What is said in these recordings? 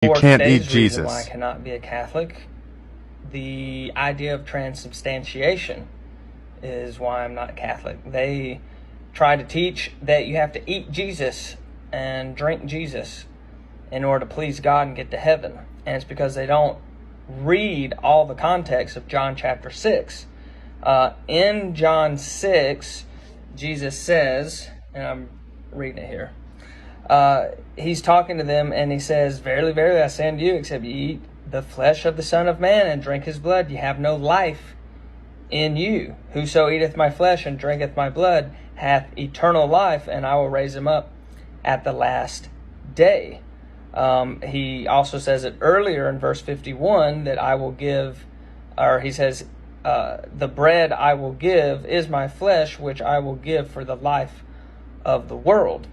You For can't eat today's reason why I Jesus. cannot be a Catholic, the idea of transubstantiation is why I'm not Catholic. They try to teach that you have to eat Jesus and drink Jesus in order to please God and get to heaven. And it's because they don't read all the context of John chapter 6. In John 6, Jesus says, and I'm reading it here, he's talking to them and he says, "Verily, verily, I say unto you, except ye eat the flesh of the Son of Man and drink his blood, ye have no life in you. Whoso eateth my flesh and drinketh my blood hath eternal life, and I will raise him up at the last day." He also says it earlier in verse 51 that I will give, or he says, the bread I will give is my flesh, which I will give for the life of the world.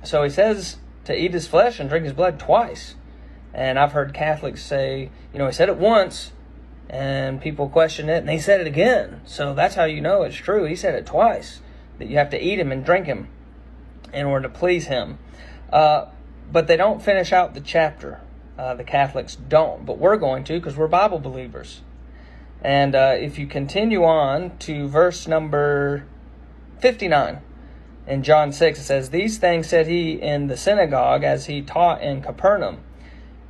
So he says to eat his flesh and drink his blood twice. And I've heard Catholics say, he said it once, and people question it, and he said it again. So that's how you know it's true. He said it twice, that you have to eat him and drink him in order to please him. But they don't finish out the chapter. The Catholics don't, but we're going to, because we're Bible believers. And if you continue on to verse number 59, in John 6, it says, "These things said he in the synagogue as he taught in Capernaum.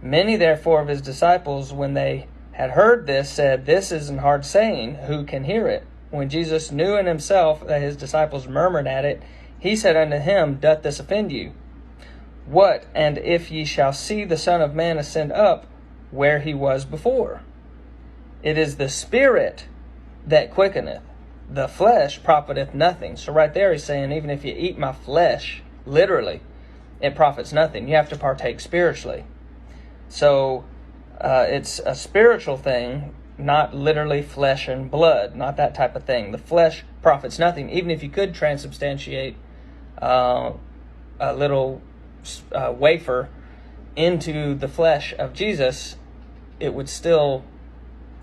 Many therefore of his disciples, when they had heard this, said, This is an hard saying, who can hear it? When Jesus knew in himself that his disciples murmured at it, he said unto him, Doth this offend you? What, and if ye shall see the Son of Man ascend up where he was before? It is the Spirit that quickeneth. The flesh profiteth nothing." So right there he's saying, even if you eat my flesh, literally, it profits nothing. You have to partake spiritually. So it's a spiritual thing, not literally flesh and blood, not that type of thing. The flesh profits nothing. Even if you could transubstantiate a little wafer into the flesh of Jesus, it would still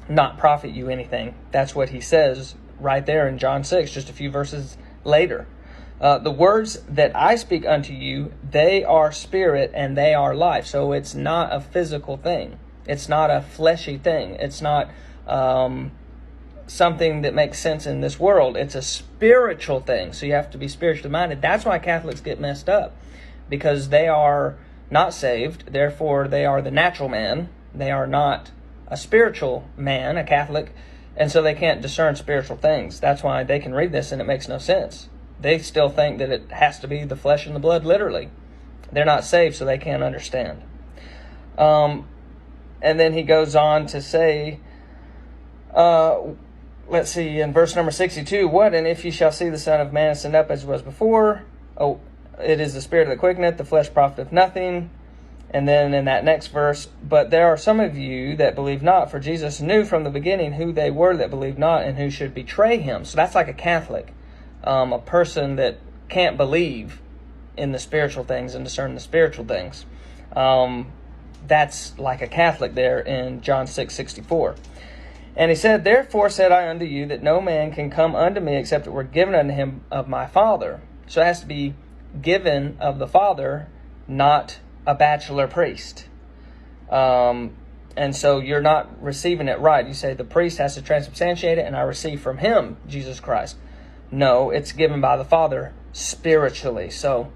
not profit you anything. That's what he says right there in John 6, just a few verses later. The words that I speak unto you, they are spirit and they are life. So it's not a physical thing. It's not a fleshy thing. It's not something that makes sense in this world. It's a spiritual thing. So you have to be spiritually minded. That's why Catholics get messed up, because they are not saved. Therefore, they are the natural man. They are not a spiritual man, a Catholic, and so they can't discern spiritual things. That's why they can read this and it makes no sense. They still think that it has to be the flesh and the blood, literally. They're not saved, so they can't understand. And then he goes on to say, let's see, in verse number 62, "What, and if ye shall see the Son of Man ascend up as he was before? Oh, it is the Spirit that quickeneth, the flesh profiteth nothing." And then in that next verse, "But there are some of you that believe not, for Jesus knew from the beginning who they were that believed not and who should betray him." So that's like a Catholic, a person that can't believe in the spiritual things and discern the spiritual things. That's like a Catholic there in John 6:64. "And he said, Therefore said I unto you, that no man can come unto me except it were given unto him of my Father." So it has to be given of the Father, not a bachelor priest. And so you're not receiving it right. You say the priest has to transubstantiate it and I receive from him, Jesus Christ. No, it's given by the Father spiritually. So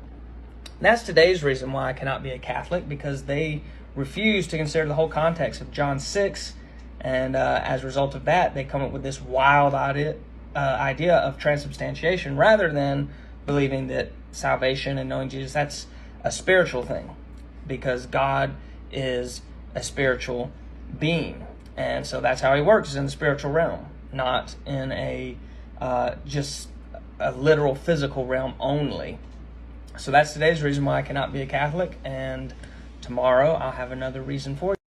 that's today's reason why I cannot be a Catholic, because they refuse to consider the whole context of John 6. And as a result of that, they come up with this wild idea of transubstantiation, rather than believing that salvation and knowing Jesus, that's a spiritual thing, because God is a spiritual being. And so that's how he works, in the spiritual realm, not in a just a literal physical realm only. So that's today's reason why I cannot be a Catholic, and tomorrow I'll have another reason for you.